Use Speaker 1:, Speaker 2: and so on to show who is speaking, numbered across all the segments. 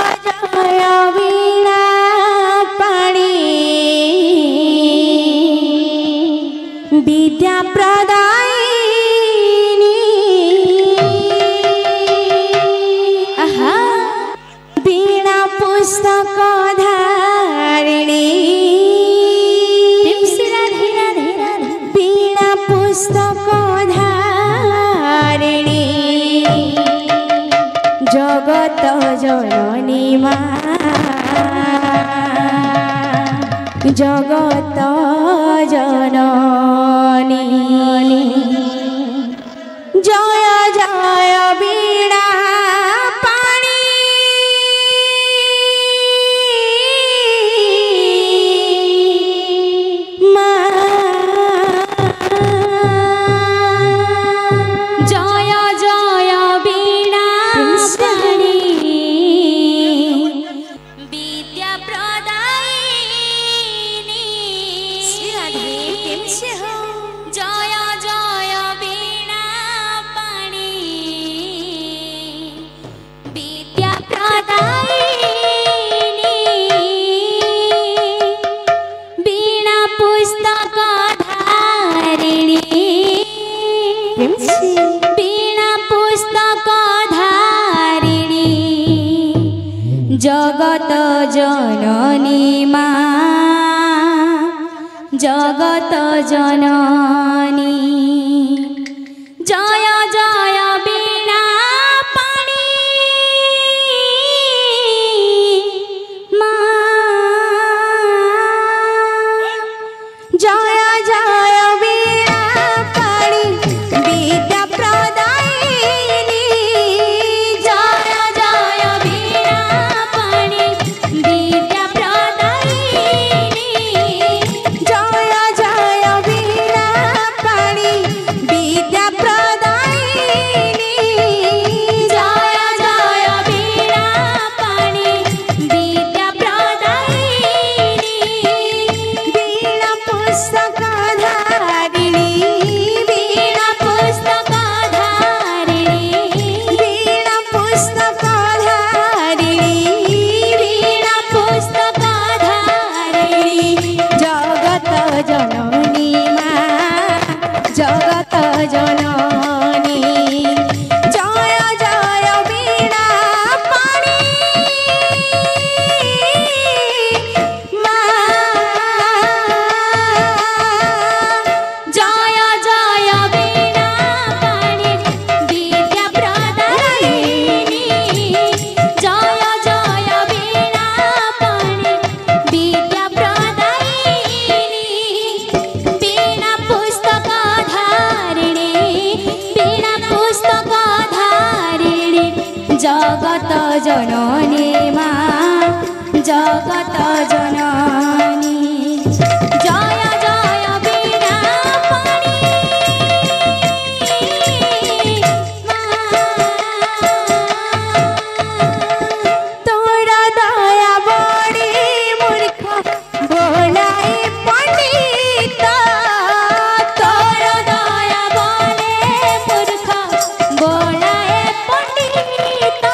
Speaker 1: जय वीणा पाणी विद्या प्रदायिनी आहा वीणा पुस्तक धारिणी वीणा पुस्तक धारिणी जगत जननी मा जगत जननी जय जय वीणा पाणी मा जय जय वीणा पाणी विद्या प्रदायिनी जय जय वीणा पाणी विद्या प्रदायिनी वीणा पुस्तक धारिणी वीणा पुस्तक धारिणी जगत जननी मा जगत जननी जय जय वीणा पाणी मा जय जय वीणा पाणी विद्या प्रदायिनी जय जय वीणा पाणी विद्या प्रदायिनी जय जय वीणा पाणी विद्या प्रदायिनी जय जय वीणा पाणी विद्या प्रदायिनी वीणा पुस्तक धारिणी वीणा पुस्तक धारिणी वीणा पुस्तक धारिणी वीणा पुस्तक धारिणी जगत जननी मा जगत जननी जय जय वीणा पाणी मा जय जय वीणा पाणी विद्या प्रदायिनी जय जय वीणा पाणी विद्या प्रदायिनी वीणा पुस्तक धारिणी वीणा पुस्तक धारिणी जगत जननी मा जगत जननी जय जय वीणा पाणी तोरा दया बड़ी मूर्ख बोलाई पंडित तोरा दया बोले मूर्ख बोलाए पंडित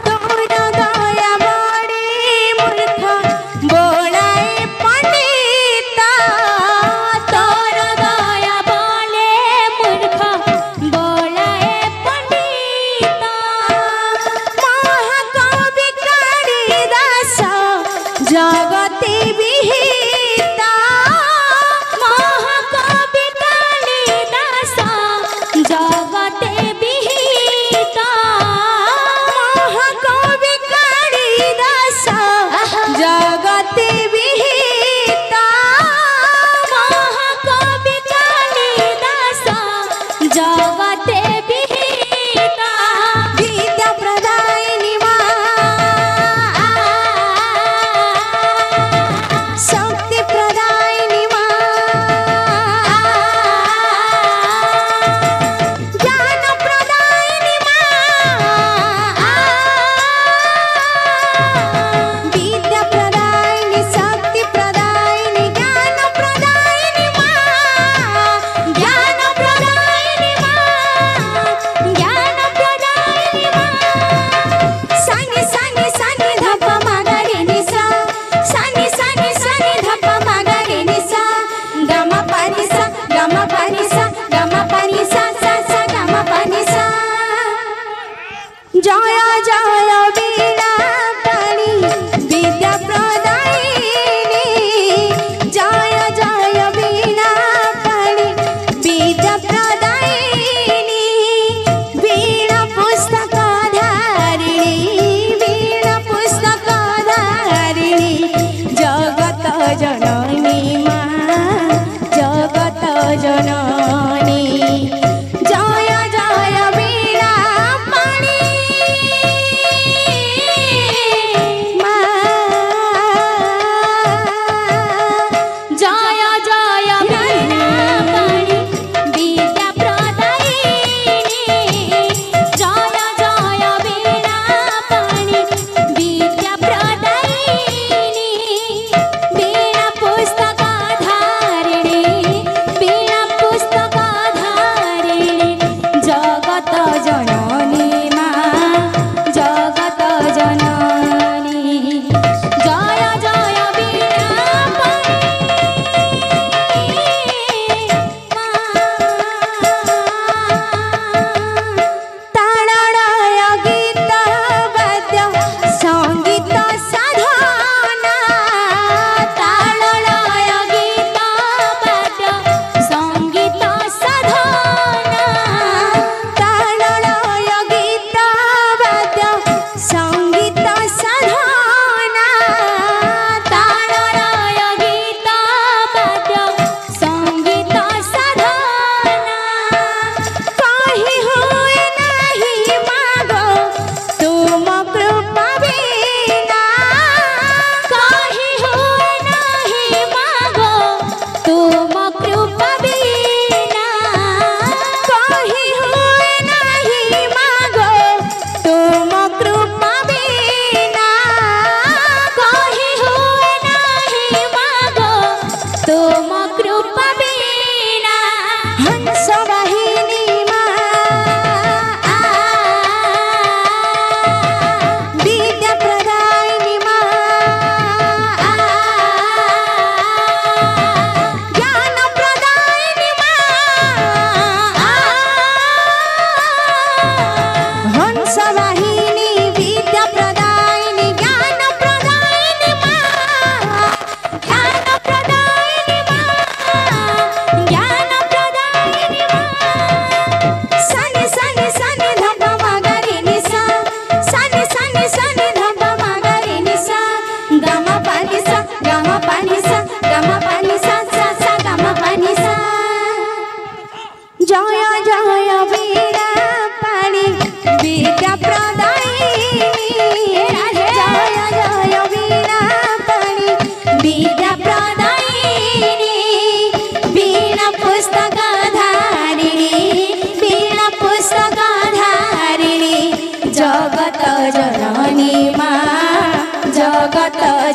Speaker 1: तोरा दया बड़ी मूर्ख बोलाए पंडित तोरा दया बोले मूर्ख बोलाए पंडित महाकवि कालिदास जगति विहिता महाकवि कालिदास जगति विहिता महाकवि कालिदास जगति विहिता महाकवि कालिदास जगति विहिता विद्या प्रदायिनी मा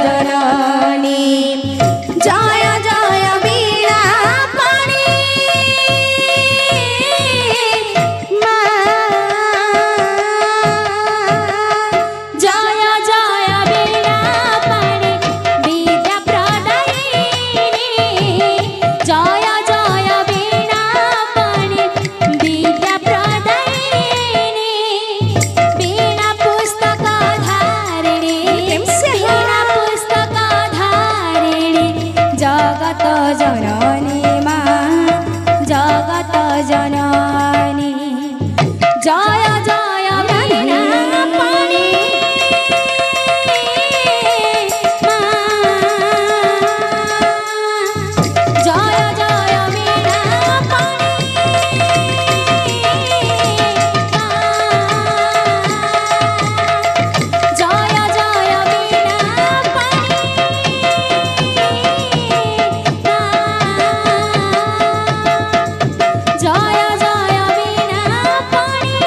Speaker 1: जननी जय जय वीणा पाणी जय जय वीणा पाणी विद्या प्रदायिनी जय जय वीणा पाणी विद्या प्रदायिनी वीणा पुस्तक धारिणी वीणा पुस्तक धारिणी जगत जननी माँ जगत जननी जय जय वीणा पाणी जय जय वीणा पाणी जय जय वीणा पाणी जय जय वीणा पाणी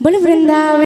Speaker 1: बोल वृंदावन।